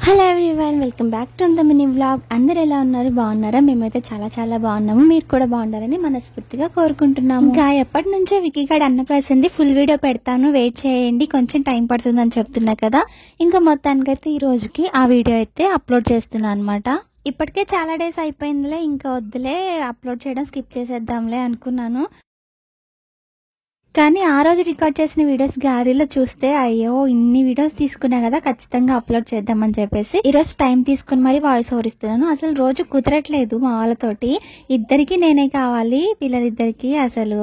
Hello everyone, welcome back to the mini vlog. అందరు ఎలా ఉన్నారు? బాగున్నారా? మేమైతే చాలా చాలా బాగున్నాము. మీరు కూడా బాగుండాలని మనస్ఫూర్తిగా కోరుకుంటున్నాము. ఇంకా ఎప్పటి నుంచో వికీగాడ్ అన్నప్రాసంది ఫుల్ వీడియో పెడతాను, వెయిట్ చేయండి, కొంచెం టైం పడుతుందని చెప్తున్నా కదా. ఇంకా మొత్తానికైతే ఈ రోజుకి ఆ వీడియో అయితే అప్లోడ్ చేస్తున్నాను అనమాట. ఇప్పటికే చాలా డేస్ అయిపోయిందిలే, ఇంకా వద్దులే అప్లోడ్ చేయడం, స్కిప్ చేసేద్దాంలే అనుకున్నాను. కానీ ఆ రోజు రికార్డ్ చేసిన వీడియోస్ గ్యాలరీలో చూస్తే అయ్యో ఇన్ని వీడియోస్ తీసుకున్నా కదా, ఖచ్చితంగా అప్లోడ్ చేద్దామని చెప్పేసి ఈరోజు టైం తీసుకుని మరి వాయిస్ ఓవర్ ఇస్తున్నాను. అసలు రోజు కుదరట్లేదు మా వాళ్ళతోటి, ఇద్దరికి నేనే కావాలి, పిల్లలిద్దరికి. అసలు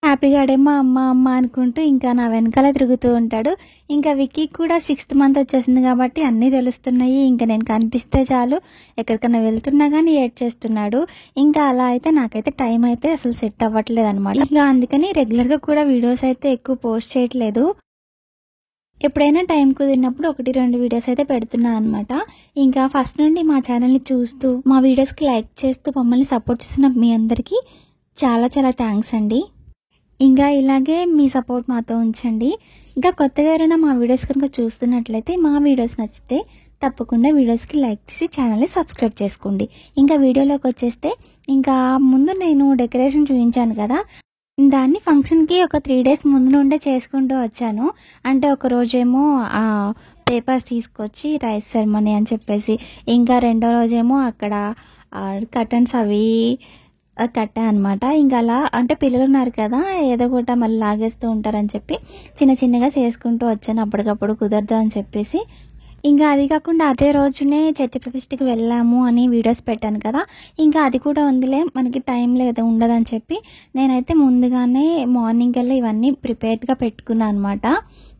హ్యాపీగాడేమో అమ్మ అమ్మ అనుకుంటూ ఇంకా నా వెనకాల తిరుగుతూ ఉంటాడు. ఇంకా విక్కీ కూడా 6th మంత్ వచ్చేసింది కాబట్టి అన్నీ తెలుస్తున్నాయి. ఇంకా నేను కనిపిస్తే చాలు, ఎక్కడికన్నా వెళ్తున్నా కానీ ఏడ్ చేస్తున్నాడు. ఇంకా అలా అయితే నాకైతే టైం అయితే అసలు సెట్ అవ్వట్లేదు అనమాట. ఇంకా అందుకని రెగ్యులర్గా కూడా వీడియోస్ అయితే ఎక్కువ పోస్ట్ చేయట్లేదు. ఎప్పుడైనా టైం కుదిరినప్పుడు 1-2 వీడియోస్ అయితే పెడుతున్నా అనమాట. ఇంకా ఫస్ట్ నుండి మా ఛానల్ని చూస్తూ మా వీడియోస్కి లైక్ చేస్తూ మమ్మల్ని సపోర్ట్ చేసిన మీ అందరికీ చాలా చాలా థ్యాంక్స్ అండి. ఇంకా ఇలాగే మీ సపోర్ట్ మాతో ఉంచండి. ఇంకా కొత్తగా ఎవరైనా మా వీడియోస్ కనుక చూస్తున్నట్లయితే మా వీడియోస్ నచ్చితే తప్పకుండా వీడియోస్కి లైక్ చేసి ఛానల్ని సబ్స్క్రైబ్ చేసుకోండి. ఇంకా వీడియోలోకి వచ్చేస్తే, ఇంకా ముందు నేను డెకరేషన్ చూపించాను కదా, దాన్ని ఫంక్షన్కి ఒక 3 days ముందు నుండే చేసుకుంటూ వచ్చాను. అంటే ఒక రోజేమో పేపర్స్ తీసుకొచ్చి రైస్ సెరమనీ అని చెప్పేసి, ఇంకా రెండో రోజేమో అక్కడ కర్టన్స్ అవి కట్టా అనమాట. ఇంకా అలా అంటే పిల్లలు ఉన్నారు కదా, ఏదో ఒకటి మళ్ళీ లాగేస్తూ ఉంటారని చెప్పి చిన్న చిన్నగా చేసుకుంటూ వచ్చాను, అప్పటికప్పుడు కుదరదు అని చెప్పేసి. ఇంకా అది కాకుండా అదే రోజునే చర్చ ప్రతిష్టకి వెళ్ళాము అని వీడియోస్ పెట్టాను కదా, ఇంకా అది కూడా ఉందిలే, మనకి టైం లేదు ఉండదని చెప్పి నేనైతే ముందుగానే మార్నింగ్ కల్లా ఇవన్నీ ప్రిపేర్డ్గా పెట్టుకున్నాను అనమాట.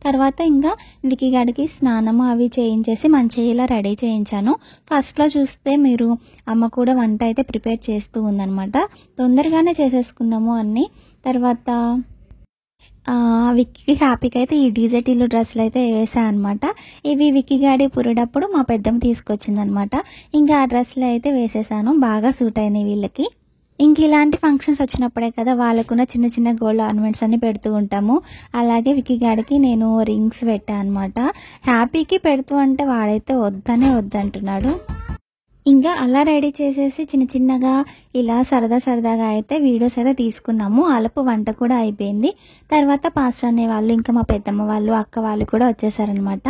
తర్వాత ఇంకా వికీగాడికి స్నానము అవి చేయించేసి మంచిగా ఇలా రెడీ చేయించాను. ఫస్ట్లో చూస్తే మీరు అమ్మ కూడా వంట అయితే ప్రిపేర్ చేస్తూ ఉందనమాట. తొందరగానే చేసేసుకున్నాము అన్నీ. తర్వాత విక్కీకి హ్యాపీకి అయితే ఈ డీజెటీలు డ్రెస్సులు అయితే వేసాను అనమాట. ఇవి విక్కీగాడి పురిడప్పుడు మా పెద్దమ్మ తీసుకొచ్చింది అనమాట. ఇంకా ఆ డ్రెస్సులు అయితే వేసేసాను, బాగా సూట్ అయినాయి వీళ్ళకి. ఇంక ఇలాంటి ఫంక్షన్స్ వచ్చినప్పుడే కదా వాళ్ళకున్న చిన్న చిన్న గోల్డ్ ఆర్నమెంట్స్ అన్ని పెడుతూ ఉంటాము. అలాగే విక్కీగాడికి నేను రింగ్స్ పెట్టాను అనమాట. హ్యాపీకి పెడుతూ అంటే వాడైతే వద్దనే వద్దంటున్నాడు. ఇంకా అలా రెడీ చేసేసి చిన్న చిన్నగా ఇలా సరదాగా అయితే వీడియోస్ అయితే తీసుకున్నాము. అలపు వంట కూడా అయిపోయింది. తర్వాత పాస్టర్ అనే వాళ్ళు, ఇంకా మా పెద్దమ్మ వాళ్ళు, అక్క వాళ్ళు కూడా వచ్చేసారనమాట.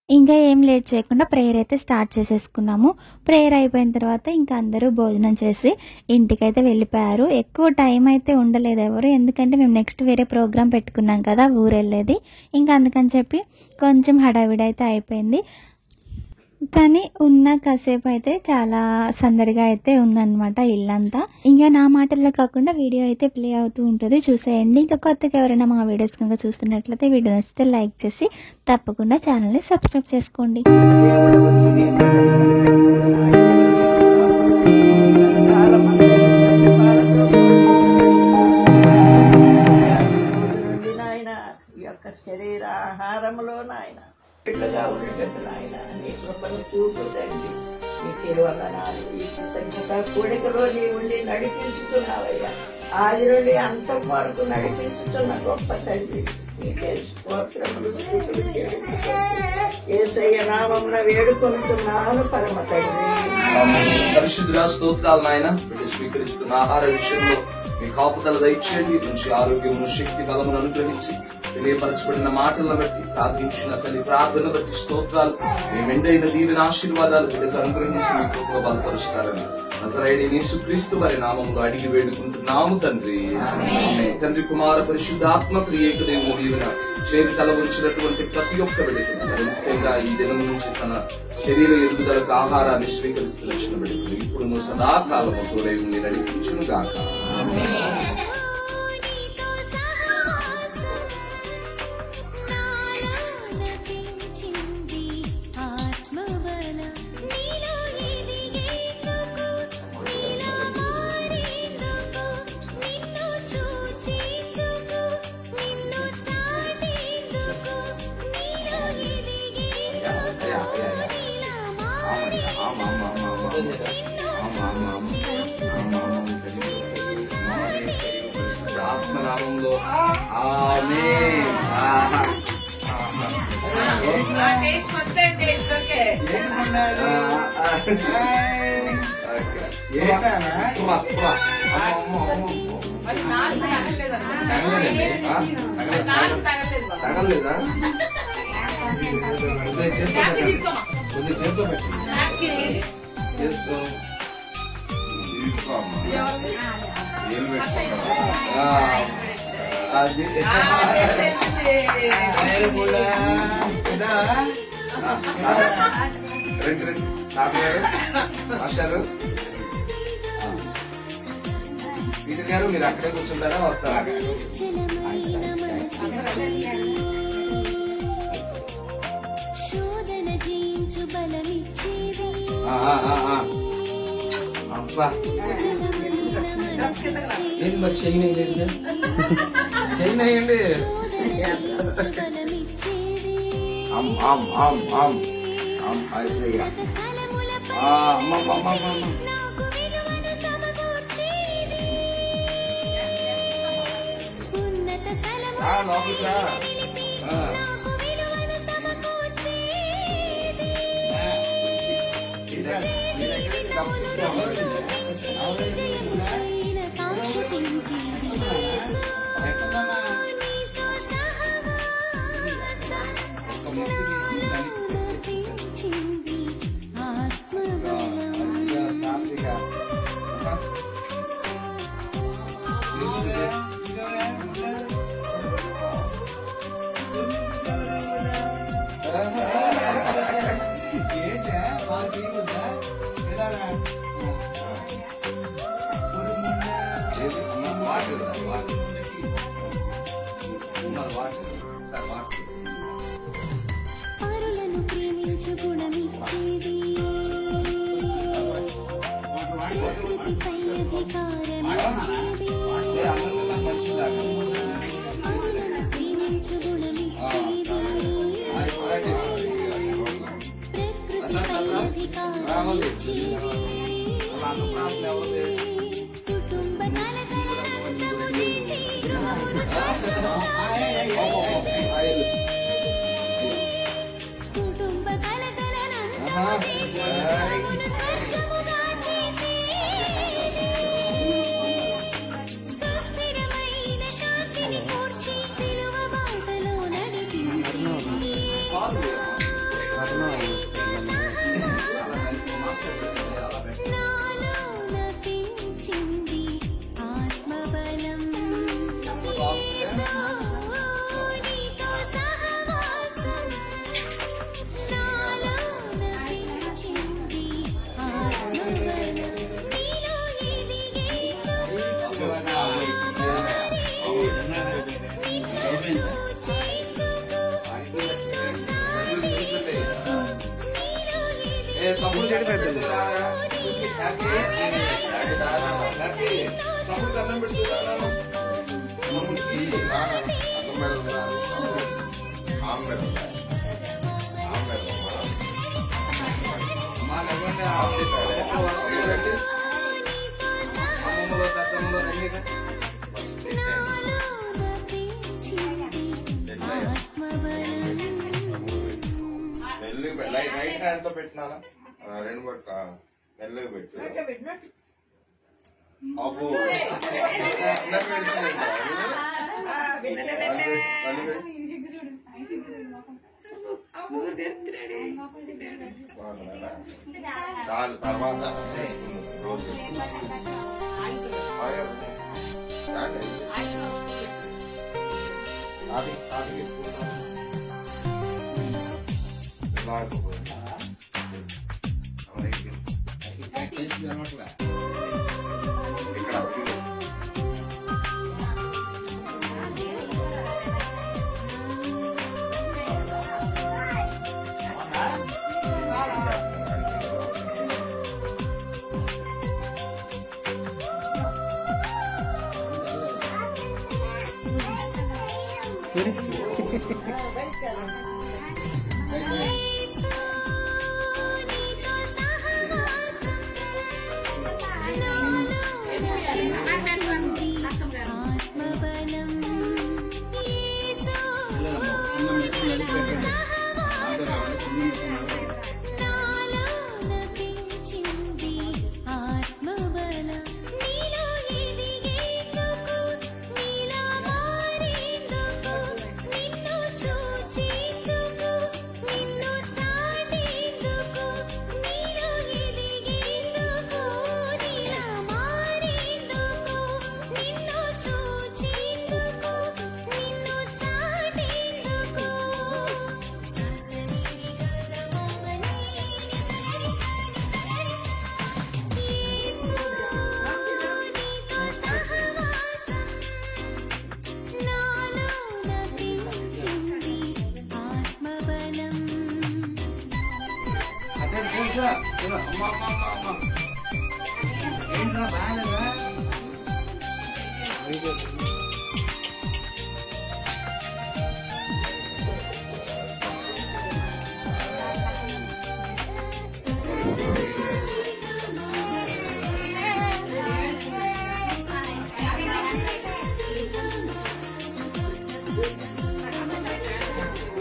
ఇంకా ఏం లేట్ చేయకుండా ప్రేయర్ అయితే స్టార్ట్ చేసేసుకున్నాము. ప్రేయర్ అయిపోయిన తర్వాత ఇంకా అందరూ భోజనం చేసి ఇంటికైతే వెళ్ళిపోయారు. ఎక్కువ టైం అయితే ఉండలేదు ఎవరు, ఎందుకంటే మేము నెక్స్ట్ వేరే ప్రోగ్రాం పెట్టుకున్నాం కదా ఊరు వెళ్ళేది. ఇంకా అందుకని చెప్పి కొంచెం హడావిడి అయితే అయిపోయింది. కానీ ఉన్న కాసేపు అయితే చాలా సందడిగా అయితే ఉందన్నమాట ఇల్లంతా. ఇంకా నా మాటల్లో కాకుండా వీడియో అయితే ప్లే అవుతూ ఉంటుంది, చూసేయండి. ఇంకా కొత్తగా ఎవరైనా మా వీడియోస్ కనుక చూస్తున్నట్లయితే వీడియో నచ్చితే లైక్ చేసి తప్పకుండా ఛానల్ని సబ్స్క్రైబ్ చేసుకోండి. శరీరాహారములో నాయన బిడ్డగా ఉండేటట్టు నాయన నీ కృపను చూపు తండ్రి, నీకు వందనాలు. ఈ కృతజ్ఞత కూడికలో నీ ఉండి నడిపించుతున్నావయ్యా, ఆది నుండి అంతం వరకు నడిపించుతున్న గొప్ప తండ్రి, నీకే స్తోత్రములు స్తుతులు చెల్లించుకుంటూ యేసయ్య నామమున వేడుకొనుచున్నాను పరమ తండ్రి. పరిశుద్ధుల స్తోత్రాలు నాయన. స్వీకరిస్తున్న ఆహార విషయంలో మీ కాపుదల దయచేయండి. మంచి ఆరోగ్యమును, శక్తి, బలమును అనుగ్రహించి తెలియపరచబడిన మాటలను బట్టి, ప్రార్థించిన తల్లి ప్రార్థన బట్టి స్తోత్రాలు. మీ మెండైన దీవెన ఆశీర్వాదాలు వీళ్ళకి అనుగ్రహించి మీ కృపలో బలపరుస్తారని నజరేయుడైన యేసుక్రీస్తు వారి నామములో అడిగి వేడుకుంటున్నాము తండ్రి. తండ్రి, కుమార, పరిశుద్ధాత్మ త్రియేక దేవుని దీవెన చేరి తల ఉంచినటువంటి ప్రతి ఒక్క బిడ్డకి, ముఖ్యంగా ఈ దినం నుంచి తన శరీర ఎదుగుదలకు ఆహారాన్ని స్వీకరిస్తున్న చిన్న బిడ్డకు ఇప్పుడు సదాకాలము తోడై ఉండి నడిపించును గాక. ఆత్మనామంలో ఆమేన్. తగలేదా చేత్తో పెట్టి చేత్తో అది మాస్టారు టీచర్ గారు మీరు అక్కడే కూర్చుంటారా వస్తారా? అబ్బా ఏంటి మరి చెయ్యి చెయ్యండి. లోపలికి రా. పరులను ప్రేమించు గుణమిచ్చేది ప్రకృతిపై అధికారమిచ్చేది ప్రేమించు గుణమిచ్చేది ప్రకృతిపై అధికారమిచ్చేది కుటుంబ కలకలనంతము చేసి కుటుంబ కలకలనంతము చేసి స్వర్గముగా చేసి సుస్థిరమైన శాంతిని కూర్చి సిలువ బాటలో నడిపించి నాలో నటించింది ఆత్మబలం నీతో సహవాసం నాలో నటించింది ఆత్మబలం నీలో ఎదిగేందుకు నిన్ను చూచేందుకు నిన్ను సాధేందుకు నీలో తమ్ముడు తమ్ముడు అన్నం పెడుతున్నాను. అమ్మమ్మలో తత్తమ్మలో రండి. రైట్ హ్యాండ్ తో పెట్టినా రెండు పక్క మెల్లగా పెట్టు. అబ్బో చాలు తర్వాత రోజు ఆత్మబలం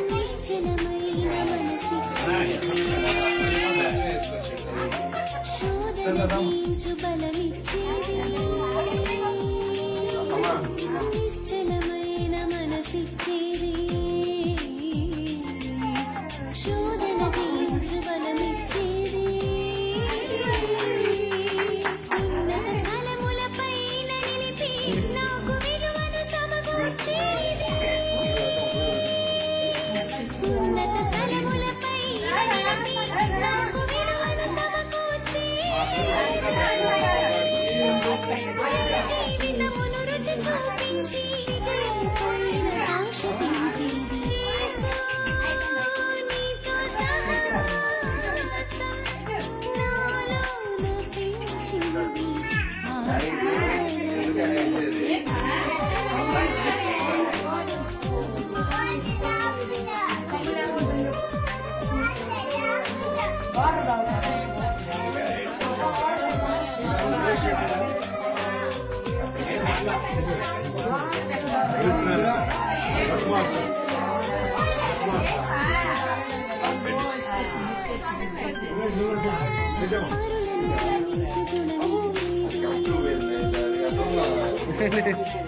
నిశ్చలమైన మనసిచ్చేది శోధన జయించు బలమిచ్చేది నిశ్చలమైన మనసిచ్చేది శోధన జయించు బలమిచ్చేది ఉన్నత స్థలములపైన నిలిపి నాకు విలువను సమకూర్చేది ఉన్నత స్థలములపైన నిలిపి నాకు విలువను సమకూర్చేది జీవితమును రుచి చూపించి జయమైన ఆశ పెంచేది నీతో సహవాసం నాలోన పెంచింది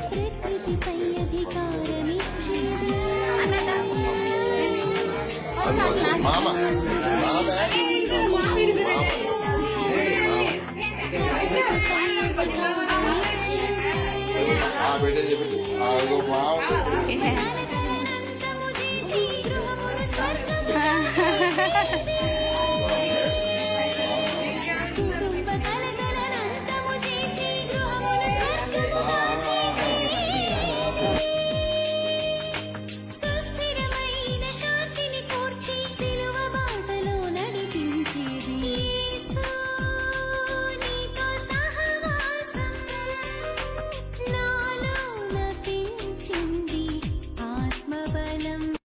ప్రకృతిపై అధికారమిచ్చేది మామ బిడ్డ చెప్పి మామ